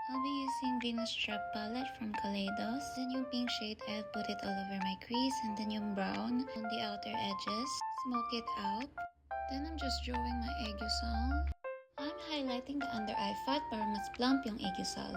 I'll be using Venus Drop palette from Kaleidos. Then yung pink shade, I'll put it all over my crease. And then yung brown on the outer edges. Smoke it out. Then I'm just drawing my aegusal. I'm highlighting the under eye fat para mas plump yung aegusal.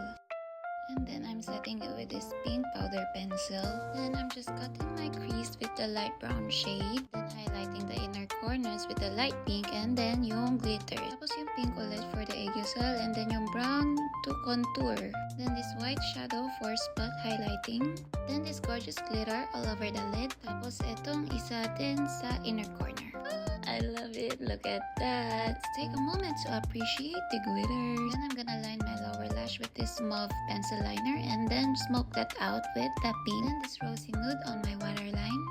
And then I'm setting it with this pink powder pencil. Then I'm just cutting my crease with the light brown shade. Then highlighting the inner corners with the light pink. And then yung glitter. Tapos yung pink ulit for the aegusal. And then yung brown to contour. Then this white shadow for spot highlighting. Then this gorgeous glitter all over the lid. Tapos itong isa din sa inner corner. I love it. Look at that. Let's take a moment to appreciate the glitters. Then I'm gonna line my lower lash with this mauve pencil liner and then smoke that out with the pink. Then this rosy nude on my waterline.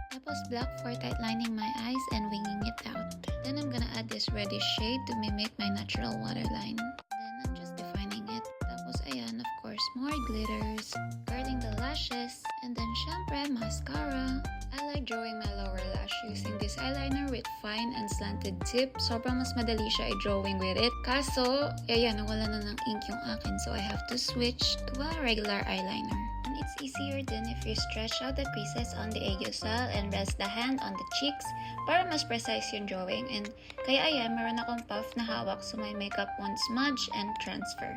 Tapos black for tight lining my eyes and winging it out. Then I'm gonna add this reddish shade to mimic my natural waterline. Then I'm just defining it. Tapos ayan, of course, more glitters. Curling the lashes. And then syempre, mascara. I like drawing my lower lash using this eyeliner with fine and slanted tip. Sobrang mas madali siya i-drawing with it. Kaso, ayan, nawala na ng ink yung akin. So I have to switch to a regular eyeliner. And it's easier than if you stretch out the creases on the aegusal and rest the hand on the cheeks para mas precise yung drawing. And kaya ayan, meron akong puff na hawak so my makeup won't smudge and transfer.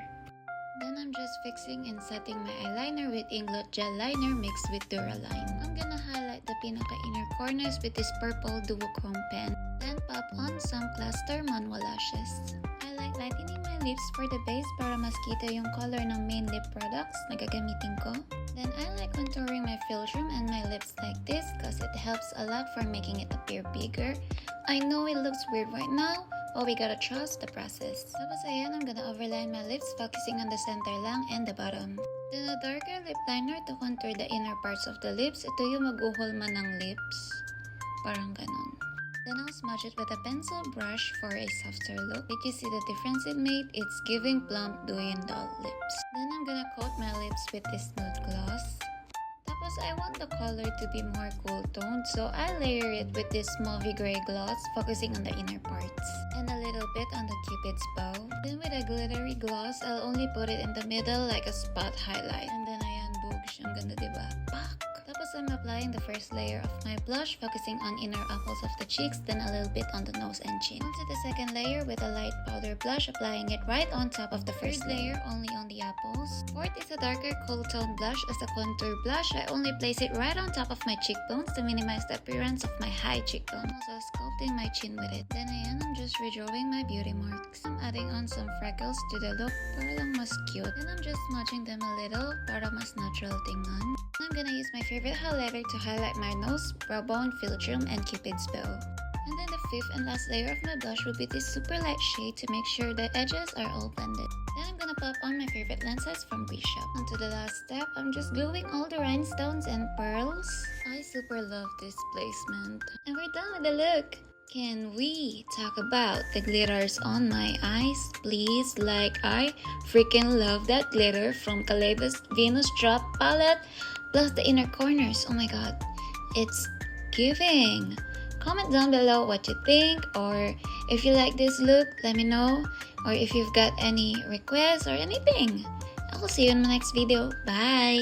Then I'm just fixing and setting my eyeliner with Inglot Gel Liner mixed with Duraline. I'm gonna highlight the pinaka-inner corners with this purple duochrome pen. Then pop on some cluster manwa lashes. I like lightening my lips for the base para mas kita yung color ng main lip products na gagamitin ko. Then I like contouring my philtrum and my lips like this because it helps a lot for making it appear bigger. I know it looks weird right now, but we gotta trust the process. Tapos ayan, I'm gonna overline my lips focusing on the center lang and the bottom. Then a darker lip liner to contour the inner parts of the lips. Ito yung mag-uhulma ng lips. Parang ganon. Then I'll smudge it with a pencil brush for a softer look. Did you see the difference it made? It's giving plump Douyin doll lips. Then I'm gonna coat my lips with this nude gloss. Tapos I want the color to be more cool toned, so I layer it with this mauvey gray gloss, focusing on the inner parts. And a little bit on the cupid's bow. Then with a glittery gloss, I'll only put it in the middle like a spot highlight. And then ayan, boogs. Ang ganda, diba? Pak! Tapos I'm applying the first layer of my blush, focusing on inner apples of the cheeks, then a little bit on the nose and chin. Onto the second layer with a light powder blush, applying it right on top of the first layer, only on the apples. Fourth is a darker cool tone blush as a contour blush. I only place it right on top of my cheekbones to minimize the appearance of my high cheekbone. I'm also sculpting my chin with it. Then ayan, I'm just redrawing my beauty marks. I'm adding on some freckles to the look para lang mas cute. Then I'm just smudging them a little para mas natural tingnan. I'm gonna use my favorite highlighter to highlight my nose, brow bone, philtrum, and cupid's bow. And then the fifth and last layer of my blush will be this super light shade to make sure the edges are all blended. Then I'm gonna pop on my favorite lenses from Shop. Onto the last step, I'm just gluing all the rhinestones and pearls. I super love this placement. And we're done with the look. Can we talk about the glitters on my eyes, please? Like, I freaking love that glitter from Kaleidos Venus Drop palette, plus the inner corners. Oh my god, it's giving. Comment down below what you think, or if you like this look, let me know, or if you've got any requests or anything. I'll see you in my next video. Bye!